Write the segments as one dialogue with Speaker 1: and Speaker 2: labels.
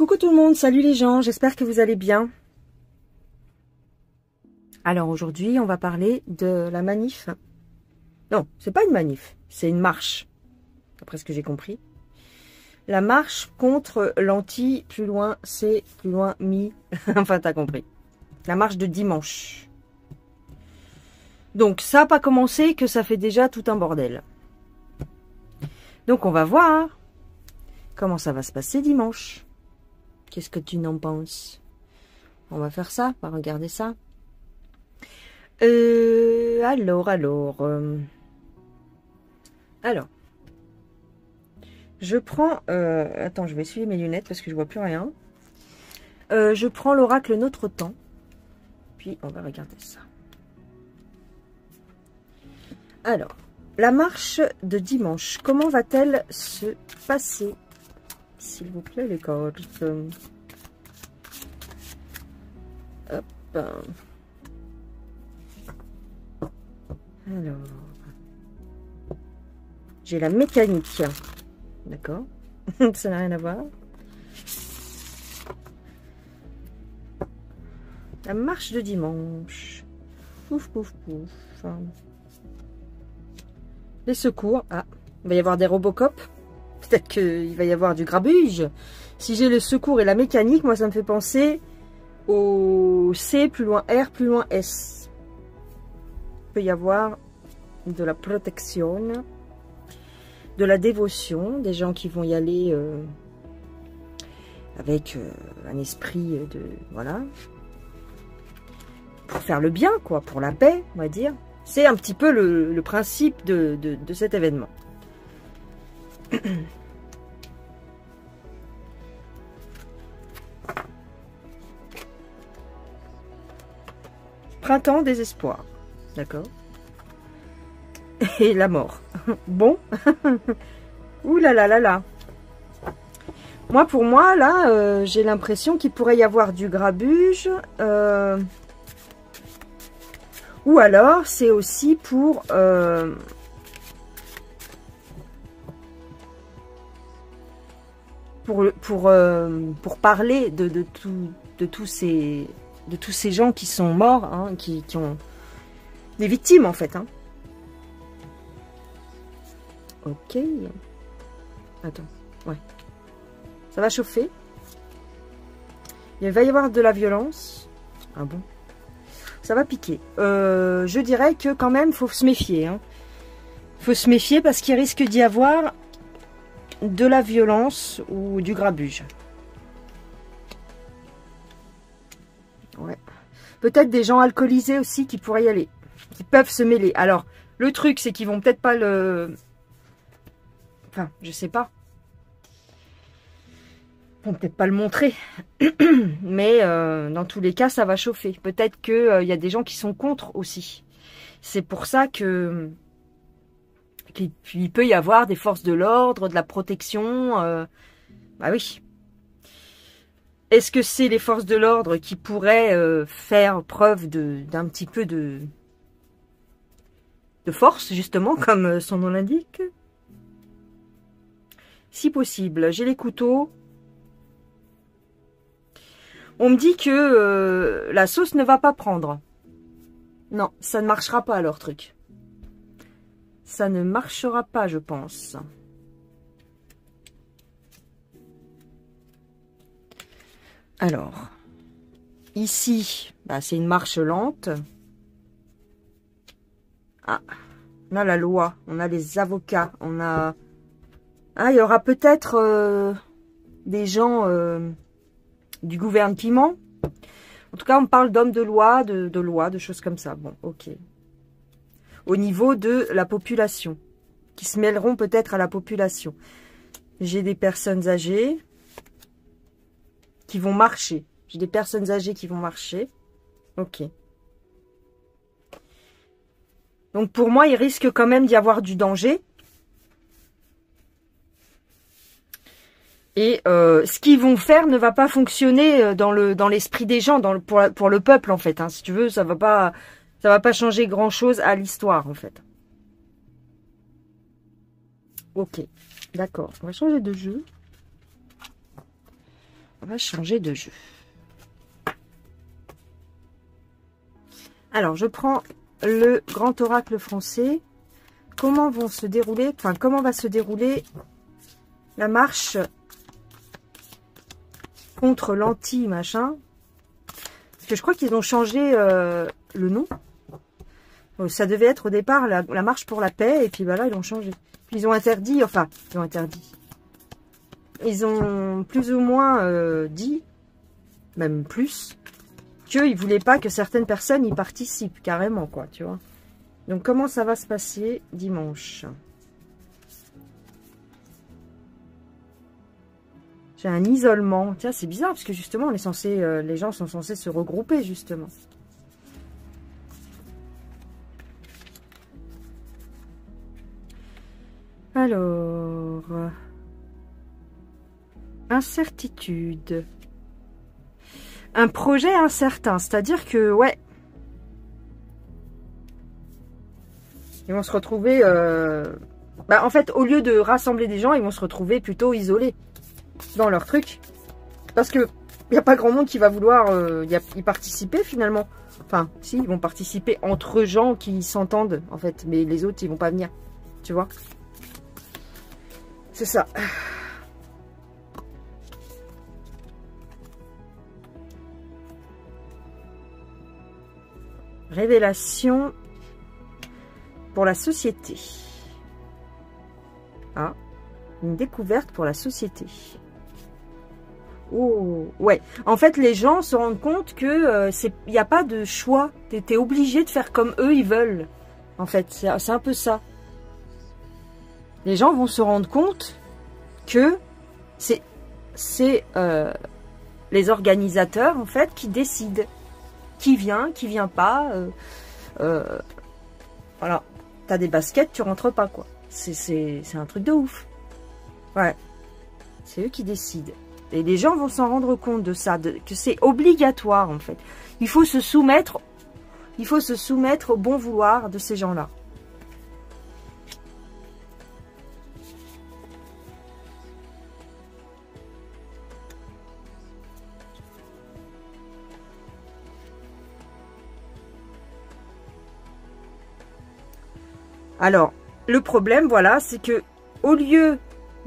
Speaker 1: Coucou tout le monde, salut les gens, j'espère que vous allez bien. Alors aujourd'hui, on va parler de la manif. Non, c'est pas une manif, c'est une marche, d'après ce que j'ai compris. La marche contre l'anti, plus loin, c'est, plus loin, mi, enfin t'as compris. La marche de dimanche. Donc ça n'a pas commencé que ça fait déjà tout un bordel. Donc on va voir comment ça va se passer dimanche. Qu'est-ce que tu n'en penses? On va faire ça, on va regarder ça. Alors. Je prends... attends, je vais essuyer mes lunettes parce que je vois plus rien. Je prends l'oracle Notre Temps. Puis on va regarder ça. Alors, la marche de dimanche, comment va-t-elle se passer? S'il vous plaît, les cartes. Hop. Alors. J'ai la mécanique. D'accord. Ça n'a rien à voir. La marche de dimanche. Pouf, pouf, pouf. Les secours. Ah, il va y avoir des Robocop. Peut-être qu'il va y avoir du grabuge. Si j'ai le secours et la mécanique, moi ça me fait penser au C, plus loin R, plus loin S. Il peut y avoir de la protection, de la dévotion, des gens qui vont y aller avec un esprit de... Voilà. Pour faire le bien, quoi, pour la paix, on va dire. C'est un petit peu le principe de cet événement. Printemps, désespoir. D'accord. Et la mort. Bon. Ouh là là là là. Moi, pour moi, là, j'ai l'impression qu'il pourrait y avoir du grabuge. Ou alors, c'est aussi pour parler de tous ces gens qui sont morts, hein, qui ont des victimes en fait. Hein. Ok. Attends. Ouais. Ça va chauffer. Il va y avoir de la violence. Ah bon? Ça va piquer. Je dirais que quand même, faut se méfier. Hein. Faut se méfier parce qu'il risque d'y avoir de la violence ou du grabuge. Ouais. Peut-être des gens alcoolisés aussi qui pourraient y aller. Qui peuvent se mêler. Alors, le truc, c'est qu'ils vont peut-être pas le... Enfin, je sais pas. Ils vont peut-être pas le montrer. Mais dans tous les cas, ça va chauffer. Peut-être qu'il y a des gens qui sont contre aussi. C'est pour ça que... qu'il peut y avoir des forces de l'ordre, de la protection. Bah oui. Est-ce que c'est les forces de l'ordre qui pourraient faire preuve d'un petit peu de force, justement, comme son nom l'indique? Si possible. J'ai les couteaux. On me dit que la sauce ne va pas prendre. Non, ça ne marchera pas leur truc. Ça ne marchera pas, je pense. Alors, ici, bah, c'est une marche lente. Ah, on a la loi, on a les avocats, on a... Ah, il y aura peut-être des gens du gouvernement. En tout cas, on parle d'hommes de loi, de choses comme ça. Bon, ok. Au niveau de la population, qui se mêleront peut-être à la population. J'ai des personnes âgées qui vont marcher. J'ai des personnes âgées qui vont marcher. Ok. Donc pour moi, il risque quand même d'y avoir du danger. Et ce qu'ils vont faire ne va pas fonctionner dans l'esprit des gens, pour le peuple en fait. Hein. Si tu veux, ça va pas changer grand chose à l'histoire en fait. Ok, d'accord. On va changer de jeu. On va changer de jeu. Alors, je prends le grand oracle français. Comment vont se dérouler, enfin, comment va se dérouler la marche contre l'anti-machin? Parce que je crois qu'ils ont changé le nom. Ça devait être au départ la marche pour la paix, et puis bah là, ils l'ont changé. Puis ils ont interdit, enfin, ils ont interdit. Ils ont plus ou moins dit, même plus, qu'ils ne voulaient pas que certaines personnes y participent, carrément, quoi, tu vois. Donc, comment ça va se passer dimanche? J'ai un isolement. Tiens, c'est bizarre, parce que justement, on est censé, les gens sont censés se regrouper, justement. Alors... incertitude. Un projet incertain, c'est-à-dire que, ouais, ils vont se retrouver... bah, en fait, au lieu de rassembler des gens, ils vont se retrouver plutôt isolés dans leur truc. Parce que il n'y a pas grand monde qui va vouloir y participer, finalement. Enfin, si, ils vont participer entre gens qui s'entendent, en fait. Mais les autres, ils vont pas venir. Tu vois? C'est ça. Révélation pour la société. Ah, une découverte pour la société. Oh, ouais. En fait, les gens se rendent compte que il n'y a pas de choix. T'es obligé de faire comme eux, ils veulent. En fait, c'est un peu ça. Les gens vont se rendre compte que c'est les organisateurs, en fait, qui décident. Qui vient pas. Voilà. T'as des baskets, tu rentres pas, quoi. C'est un truc de ouf. Ouais. C'est eux qui décident. Et les gens vont s'en rendre compte de ça, que c'est obligatoire, en fait. Il faut se soumettre au bon vouloir de ces gens-là. Alors, le problème, voilà, c'est que au lieu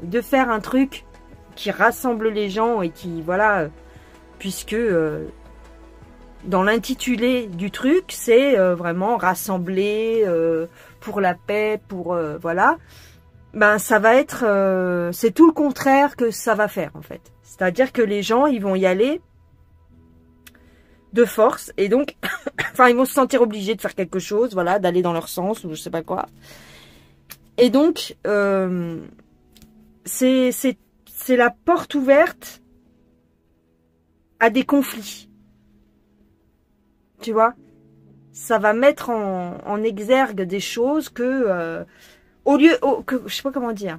Speaker 1: de faire un truc qui rassemble les gens et qui, voilà, puisque dans l'intitulé du truc, c'est vraiment rassembler pour la paix, pour, voilà, ben ça va être, c'est tout le contraire que ça va faire, en fait. C'est-à-dire que les gens, ils vont y aller de force, et donc, enfin, ils vont se sentir obligés de faire quelque chose, voilà, d'aller dans leur sens, ou je sais pas quoi. Et donc, c'est la porte ouverte à des conflits. Tu vois? Ça va mettre en exergue des choses que, je sais pas comment dire,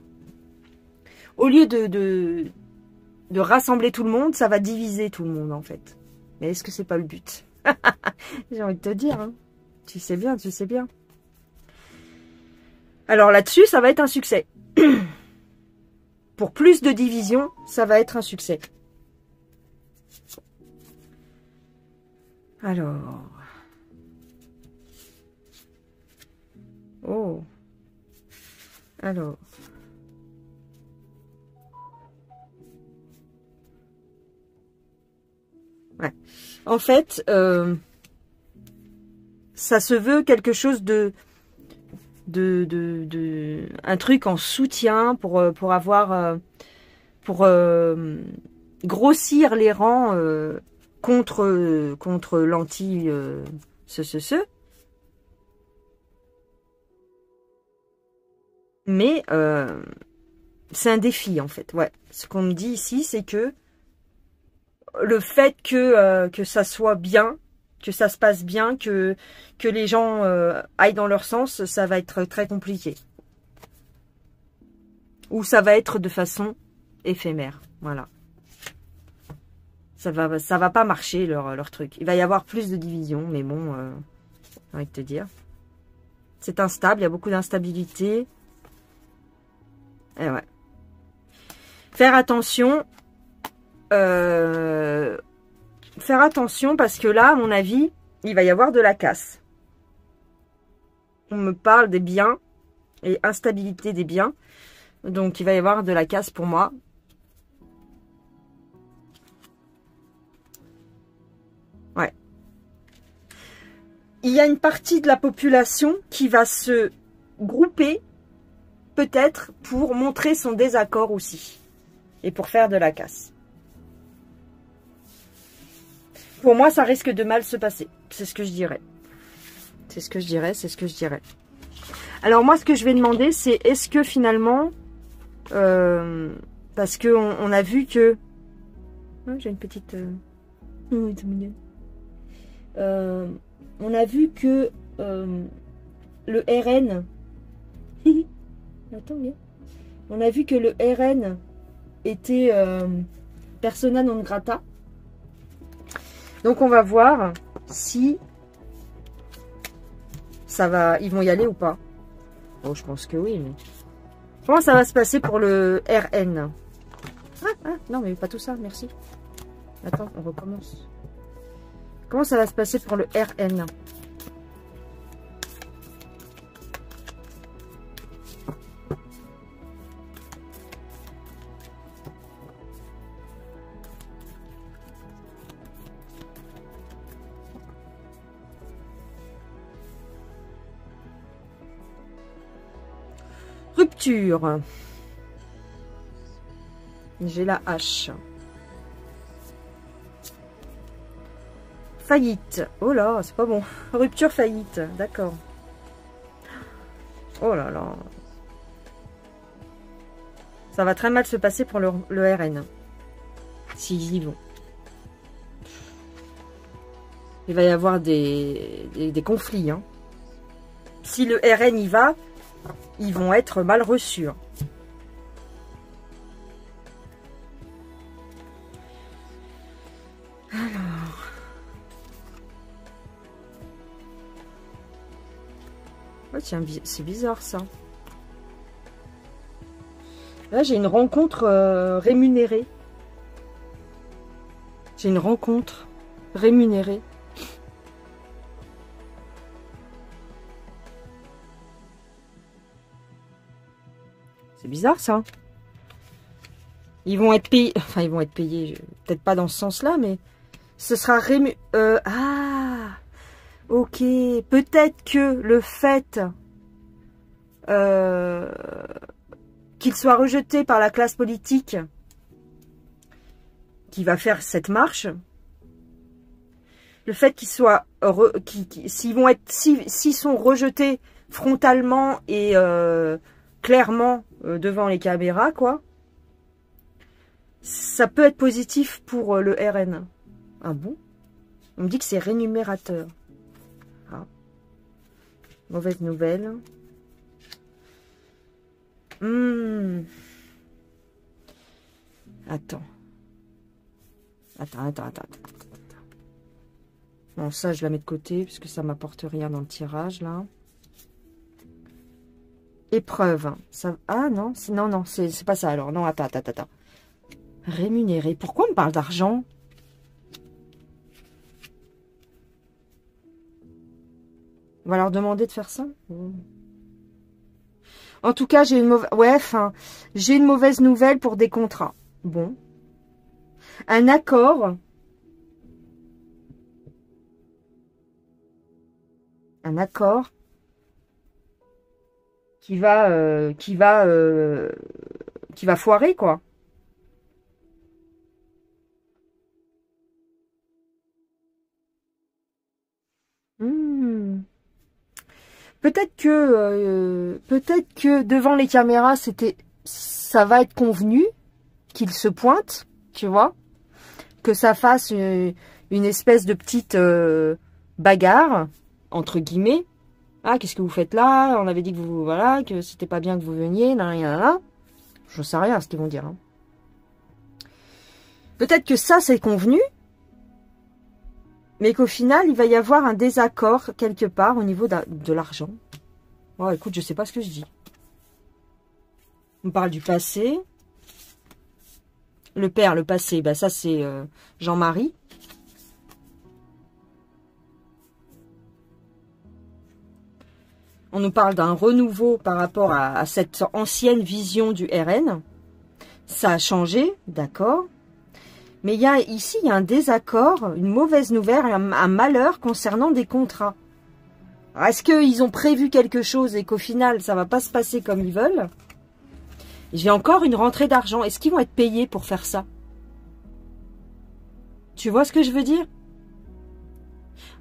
Speaker 1: au lieu de rassembler tout le monde, ça va diviser tout le monde, en fait. Mais est-ce que c'est pas le but? J'ai envie de te dire, hein. Tu sais bien, tu sais bien. Alors là-dessus, ça va être un succès. Pour plus de division, ça va être un succès. Alors. Oh. Alors. Ouais. En fait, ça se veut quelque chose un truc en soutien pour avoir pour grossir les rangs contre l'anti mais c'est un défi, en fait. Ouais, ce qu'on me dit ici, c'est que le fait que ça soit bien, que ça se passe bien, que les gens aillent dans leur sens, ça va être très compliqué. Ou ça va être de façon éphémère. Voilà. Ça va pas marcher, leur truc. Il va y avoir plus de division, mais bon, j'ai envie de te dire. C'est instable, il y a beaucoup d'instabilité. Et ouais. Faire attention faire attention parce que là, à mon avis, il va y avoir de la casse. On me parle des biens et instabilité des biens. Donc, il va y avoir de la casse pour moi. Ouais. Il y a une partie de la population qui va se grouper, peut-être, pour montrer son désaccord aussi. Et pour faire de la casse. Pour moi, ça risque de mal se passer. C'est ce que je dirais. C'est ce que je dirais, c'est ce que je dirais. Alors moi, ce que je vais demander, c'est est-ce que finalement... parce que on a vu que... Oh, j'ai une petite... Oh, c'est mignon. On a vu que le RN... Attends, viens. On a vu que le RN était persona non grata. Donc on va voir si ça va, ils vont y aller ou pas. Oh, je pense que oui, mais... Comment ça va se passer pour le RN? Non, mais pas tout ça, merci. Attends, on recommence. Comment ça va se passer pour le RN? Rupture. J'ai la hache. Faillite. Oh là, c'est pas bon. Rupture, faillite. D'accord. Oh là là. Ça va très mal se passer pour le RN. S'ils y vont. Il va y avoir des conflits. Hein. Si le RN y va, ils vont être mal reçus. Alors. Oh tiens, c'est bizarre ça. Là, j'ai une rencontre rémunérée. J'ai une rencontre rémunérée. C'est bizarre ça. Ils vont être payés. Enfin, ils vont être payés. Peut-être pas dans ce sens-là, mais ce sera ah, ok. Peut-être que le fait qu'il soit rejeté par la classe politique qui va faire cette marche, le fait qu'ils soient s'ils sont rejetés frontalement et clairement devant les caméras, quoi, ça peut être positif pour le RN. Ah bon? On me dit que c'est rémunérateur. Ah. Mauvaise nouvelle. Attends. Attends. Bon, ça, je la mets de côté, puisque ça m'apporte rien dans le tirage, là. Épreuve. Ça... Ah, non, non, c'est pas ça, alors. Non, attends. Rémunéré. Pourquoi on me parle d'argent? On va leur demander de faire ça. En tout cas, j'ai une mauvaise... Ouais, enfin, j'ai une mauvaise nouvelle pour des contrats. Bon. Un accord. Un accord qui va foirer, quoi. Peut-être que devant les caméras, ça va être convenu qu'il se pointe, tu vois, que ça fasse une espèce de petite bagarre entre guillemets. Ah, qu'est-ce que vous faites là? On avait dit que voilà, que c'était pas bien que vous veniez, là. Je sais rien ce qu'ils vont dire. Hein. Peut-être que ça c'est convenu, mais qu'au final il va y avoir un désaccord quelque part au niveau de l'argent. Oh, écoute, je sais pas ce que je dis. On parle du passé. Le père, le passé, bah ça c'est Jean-Marie. On nous parle d'un renouveau par rapport à cette ancienne vision du RN. Ça a changé, d'accord. Mais ici, il y a un désaccord, une mauvaise nouvelle, un malheur concernant des contrats. Est-ce qu'ils ont prévu quelque chose et qu'au final, ça va pas se passer comme ils veulent? J'ai encore une rentrée d'argent. Est-ce qu'ils vont être payés pour faire ça? Tu vois ce que je veux dire?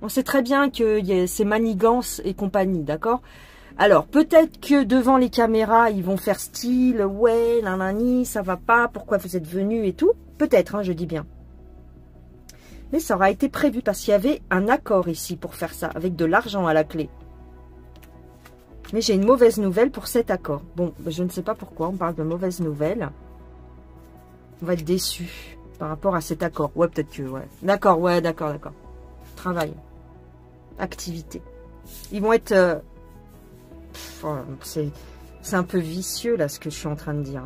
Speaker 1: On sait très bien qu'il y a ces manigances et compagnie, d'accord? Alors, peut-être que devant les caméras, ils vont faire style, ouais, nanani, ça va pas, pourquoi vous êtes venus et tout. Peut-être, hein, je dis bien. Mais ça aura été prévu parce qu'il y avait un accord ici pour faire ça, avec de l'argent à la clé. Mais j'ai une mauvaise nouvelle pour cet accord. Bon, je ne sais pas pourquoi on parle de mauvaise nouvelle. On va être déçus par rapport à cet accord. Ouais, peut-être que, ouais. D'accord, ouais, d'accord. Travail. Activité. Ils vont être... c'est un peu vicieux, là, ce que je suis en train de dire.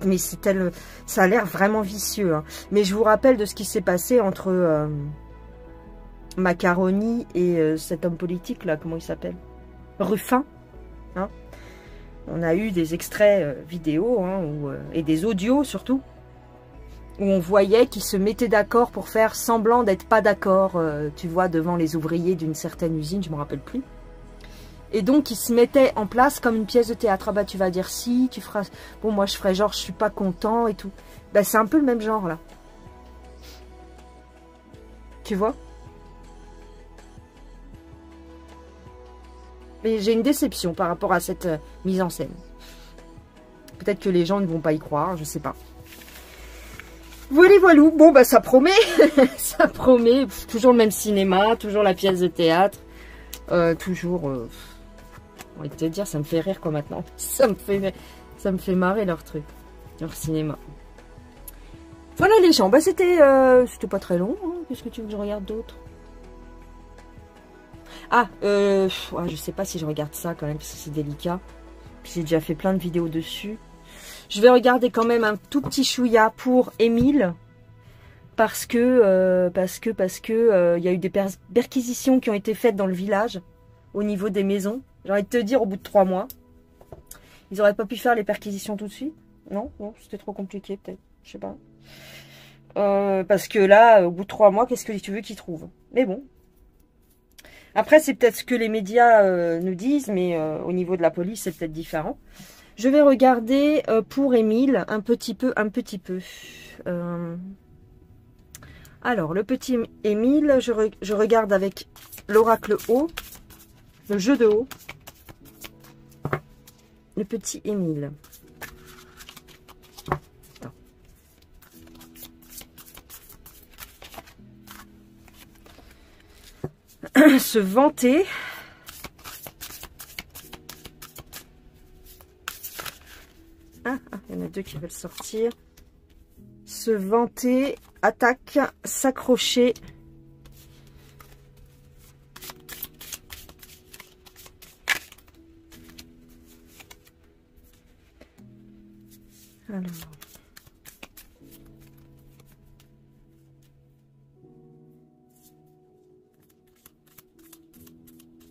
Speaker 1: Mais ça a l'air vraiment vicieux. Hein. Mais je vous rappelle de ce qui s'est passé entre Macaroni et cet homme politique, là, comment il s'appelle? Ruffin. Hein, on a eu des extraits vidéo hein, et des audios surtout où on voyait qu'ils se mettaient d'accord pour faire semblant d'être pas d'accord, tu vois, devant les ouvriers d'une certaine usine, je me rappelle plus. Et donc ils se mettaient en place comme une pièce de théâtre. Ah bah tu vas dire si, tu feras... Bon moi je ferai genre je suis pas content et tout. Bah c'est un peu le même genre là. Tu vois? Mais j'ai une déception par rapport à cette mise en scène. Peut-être que les gens ne vont pas y croire, je sais pas. Voilà, voilou. Bon, bah ça promet. Ça promet. Toujours le même cinéma, toujours la pièce de théâtre. Toujours... on va te dire, ça me fait rire quoi maintenant. Ça me fait marrer leur truc. Leur cinéma. Voilà les gens. Bah c'était pas très long. Hein. Qu'est-ce que tu veux que je regarde d'autre? Ah, je sais pas si je regarde ça quand même, parce que c'est délicat. Puis j'ai déjà fait plein de vidéos dessus. Je vais regarder quand même un tout petit chouïa pour Émile. Parce que il y a eu des perquisitions qui ont été faites dans le village, au niveau des maisons. J'ai envie de te dire, au bout de 3 mois. Ils n'auraient pas pu faire les perquisitions tout de suite? Non, c'était trop compliqué peut-être. Je sais pas. Parce que là, au bout de 3 mois, qu'est-ce que tu veux qu'ils trouvent? Mais bon. Après, c'est peut-être ce que les médias nous disent, mais au niveau de la police, c'est peut-être différent. Je vais regarder pour Émile un petit peu. Alors, le petit Émile, je regarde avec l'oracle haut, le jeu de haut. Le petit Émile. Se vanter. Il y en a 2 qui veulent sortir. Se vanter, attaque, s'accrocher. Alors.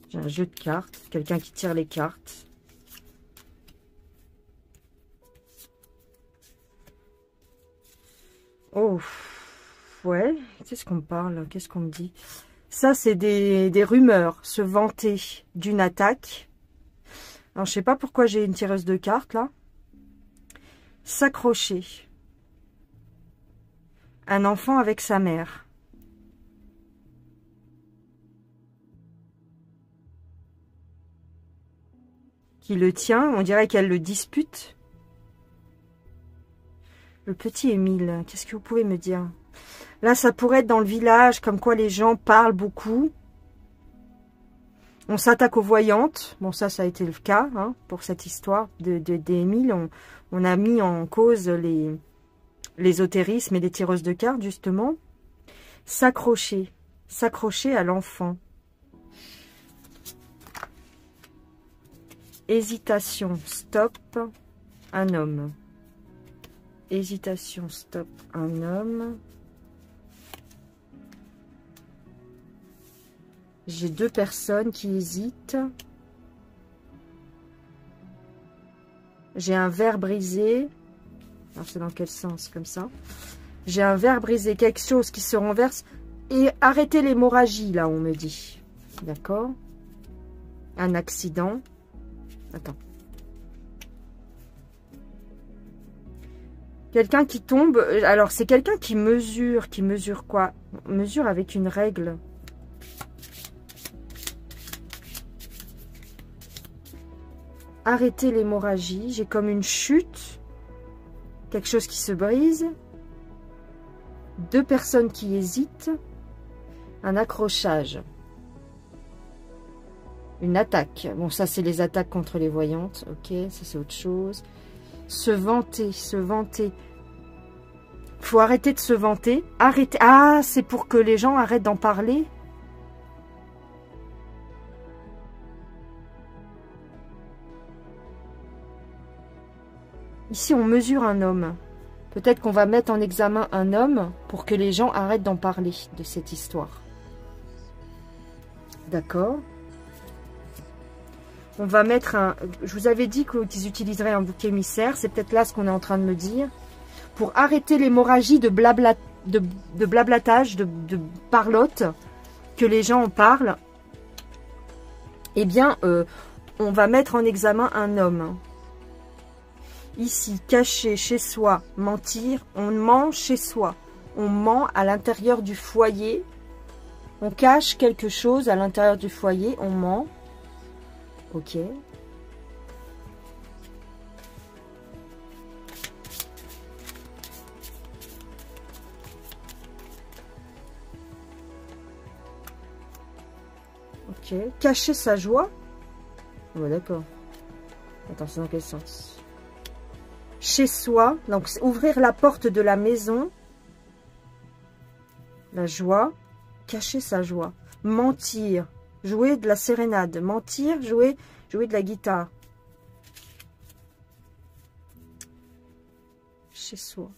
Speaker 1: J'ai un jeu de cartes, quelqu'un qui tire les cartes. Oh, ouais, qu'est-ce qu'on me parle? Qu'est-ce qu'on me dit? Ça, c'est des rumeurs, se vanter d'une attaque. Alors, je sais pas pourquoi j'ai une tireuse de cartes, là. S'accrocher. Un enfant avec sa mère. Qui le tient, on dirait qu'elle le dispute. Le petit Émile, qu'est-ce que vous pouvez me dire? Là, ça pourrait être dans le village, comme quoi les gens parlent beaucoup. On s'attaque aux voyantes. Bon, ça a été le cas hein, pour cette histoire d'Émile. On a mis en cause l'ésotérisme et les tireuses de cartes, justement. S'accrocher. S'accrocher à l'enfant. Hésitation. Stop. Un homme. Hésitation, stop, un homme. J'ai deux personnes qui hésitent. J'ai un verre brisé. Alors c'est dans quel sens? Comme ça. J'ai un verre brisé, quelque chose qui se renverse. Et arrêtez l'hémorragie, là, on me dit. D'accord. Un accident. Attends. Quelqu'un qui tombe. Alors, c'est quelqu'un qui mesure. Qui mesure quoi? Mesure avec une règle. Arrêtez l'hémorragie. J'ai comme une chute. Quelque chose qui se brise. Deux personnes qui hésitent. Un accrochage. Une attaque. Bon, ça, c'est les attaques contre les voyantes. Ok, ça, c'est autre chose. Se vanter, se vanter. Faut arrêter de se vanter. Arrêter. Ah, c'est pour que les gens arrêtent d'en parler. Ici, on mesure un homme. Peut-être qu'on va mettre en examen un homme pour que les gens arrêtent d'en parler de cette histoire. D'accord. On va mettre un... Je vous avais dit qu'ils utiliseraient un bouc émissaire. C'est peut-être là ce qu'on est en train de me dire. Pour arrêter l'hémorragie de blablatage, de parlotte, que les gens en parlent, eh bien, on va mettre en examen un homme. Ici, caché chez soi, mentir, on ment chez soi. On ment à l'intérieur du foyer. On cache quelque chose à l'intérieur du foyer, on ment. Ok. Ok. Cacher sa joie. Oh, d'accord. Attends, c'est dans quel sens? Chez soi. Donc, ouvrir la porte de la maison. La joie. Cacher sa joie. Mentir. Jouer de la sérénade. Mentir, jouer de la guitare. Chez soi.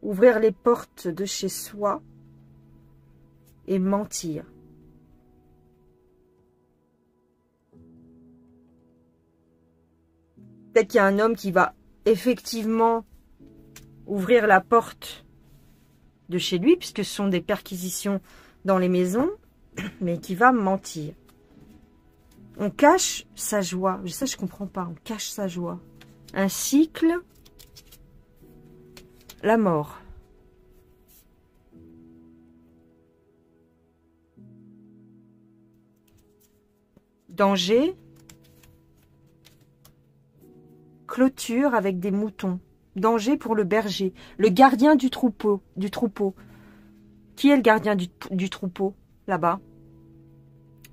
Speaker 1: Ouvrir les portes de chez soi. Et mentir. Peut-être qu'il y a un homme qui va effectivement ouvrir la porte de chez lui, puisque ce sont des perquisitions dans les maisons, mais qui va mentir. On cache sa joie. Ça, je comprends pas. On cache sa joie. Un cycle. La mort. Danger. Clôture avec des moutons. Danger pour le berger. Le gardien du troupeau. Qui est le gardien du troupeau, là-bas?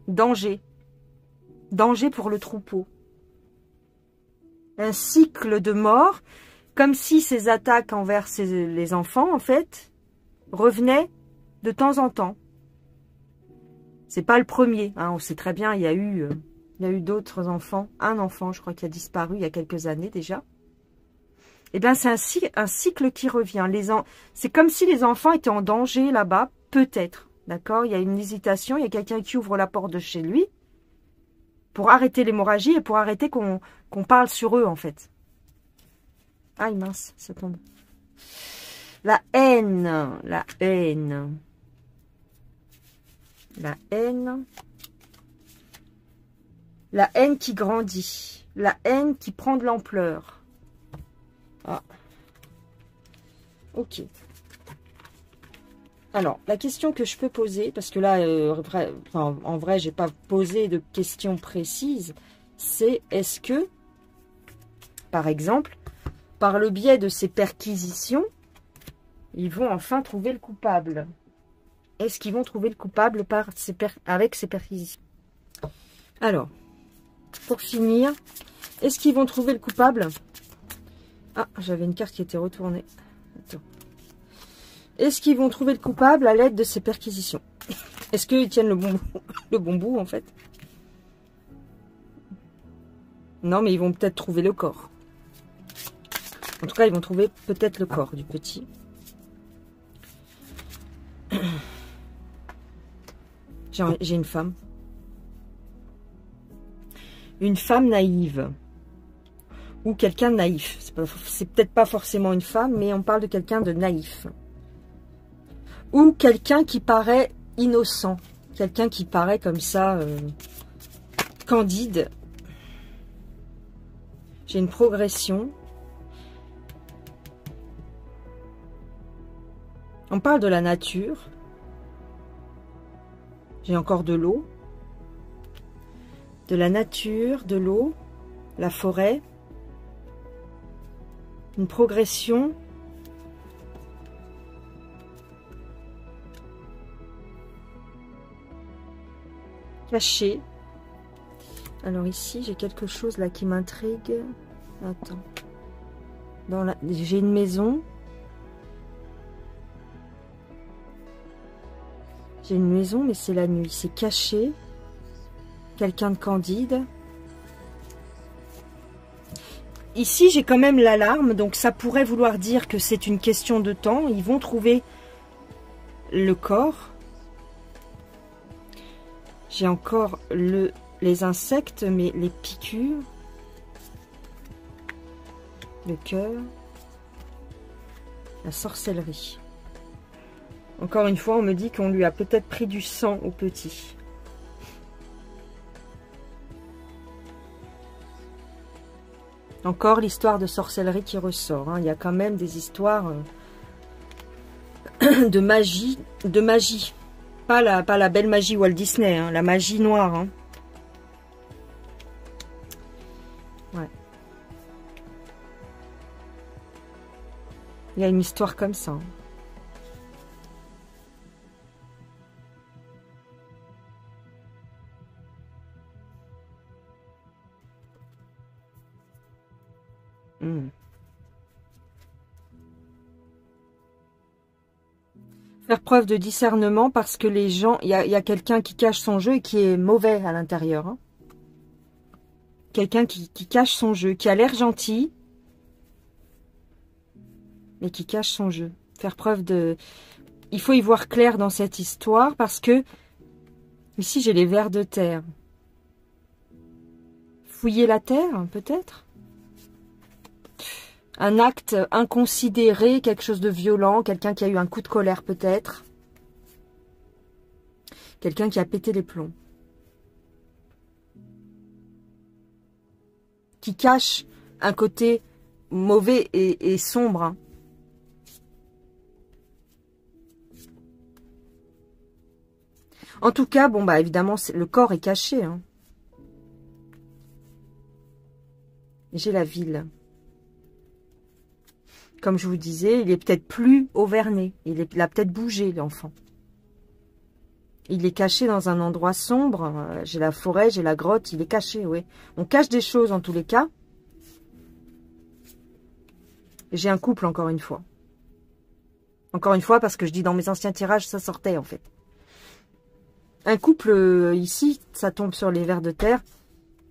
Speaker 1: Danger. Danger pour le troupeau. Un cycle de mort, comme si ces attaques envers les enfants, en fait, revenaient de temps en temps. C'est pas le premier. Hein, on sait très bien, il y a eu d'autres enfants. Un enfant, je crois, qui a disparu il y a quelques années déjà. Eh bien, c'est un cycle qui revient. C'est comme si les enfants étaient en danger là-bas, peut-être. D'accord? Il y a une hésitation, il y a quelqu'un qui ouvre la porte de chez lui pour arrêter l'hémorragie et pour arrêter qu'on parle sur eux, en fait. Aïe, mince, ça tombe. La haine, la haine. La haine. La haine qui grandit. La haine qui prend de l'ampleur. Ah. Ok. Alors, la question que je peux poser, parce que là, en vrai, j'ai pas posé de questions précises, c'est est-ce que, par exemple, par le biais de ces perquisitions, ils vont enfin trouver le coupable? Est-ce qu'ils vont trouver le coupable avec ces perquisitions? Alors, pour finir, est-ce qu'ils vont trouver le coupable? Ah, j'avais une carte qui était retournée. Attends. Est-ce qu'ils vont trouver le coupable à l'aide de ces perquisitions? Est-ce qu'ils tiennent le bon bout, en fait? Non, mais ils vont peut-être trouver le corps. En tout cas, ils vont trouver peut-être le corps du petit. J'ai une femme. Une femme naïve. Ou quelqu'un de naïf. C'est peut-être pas forcément une femme, mais on parle de quelqu'un de naïf. Ou quelqu'un qui paraît innocent. Quelqu'un qui paraît comme ça, candide. J'ai une progression. On parle de la nature. J'ai encore de l'eau. De la nature, de l'eau, la forêt. Une progression. Cachée. Alors ici, j'ai quelque chose là qui m'intrigue. Attends. J'ai une maison. J'ai une maison, mais c'est la nuit. C'est caché. Quelqu'un de candide. Ici, j'ai quand même l'alarme. Donc, ça pourrait vouloir dire que c'est une question de temps. Ils vont trouver le corps. J'ai encore les insectes, mais les piqûres. Le cœur. La sorcellerie. Encore une fois, on me dit qu'on lui a peut-être pris du sang au petit. Encore l'histoire de sorcellerie qui ressort. Hein. Il y a quand même des histoires de magie. De magie. Pas la belle magie Walt Disney. Hein. La magie noire. Hein. Ouais. Il y a une histoire comme ça. Hein. Faire preuve de discernement parce que les gens, il y a quelqu'un qui cache son jeu et qui est mauvais à l'intérieur. Hein. Quelqu'un qui cache son jeu, qui a l'air gentil, mais qui cache son jeu. Faire preuve de... Il faut y voir clair dans cette histoire parce que ici j'ai les vers de terre. Fouiller la terre, peut-être ? Un acte inconsidéré, quelque chose de violent, quelqu'un qui a eu un coup de colère peut-être. Quelqu'un qui a pété les plombs. Qui cache un côté mauvais et sombre. Hein. En tout cas, bon bah évidemment, le corps est caché. Hein. J'ai la ville. Comme je vous disais, il est peut-être plus auverné. Il a peut-être bougé, l'enfant. Il est caché dans un endroit sombre. J'ai la forêt, j'ai la grotte. Il est caché, oui. On cache des choses en tous les cas. J'ai un couple, encore une fois. Encore une fois, parce que je dis dans mes anciens tirages, ça sortait, en fait. Un couple, ici, ça tombe sur les vers de terre.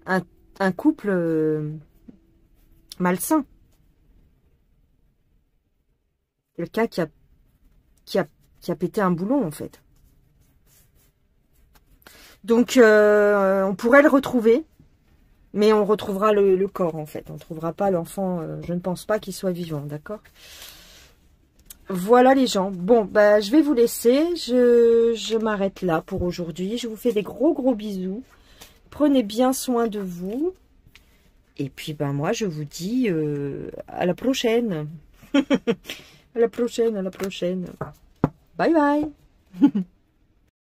Speaker 1: Un couple malsain. Quelqu'un qui a pété un boulon, en fait. Donc, on pourrait le retrouver. Mais on retrouvera le corps, en fait. On ne trouvera pas l'enfant. Je ne pense pas qu'il soit vivant, d'accord? Voilà, les gens. Bon, bah, je vais vous laisser. Je m'arrête là pour aujourd'hui. Je vous fais des gros bisous. Prenez bien soin de vous. Et puis, ben, moi, je vous dis à la prochaine. À la prochaine, à la prochaine. Bye bye.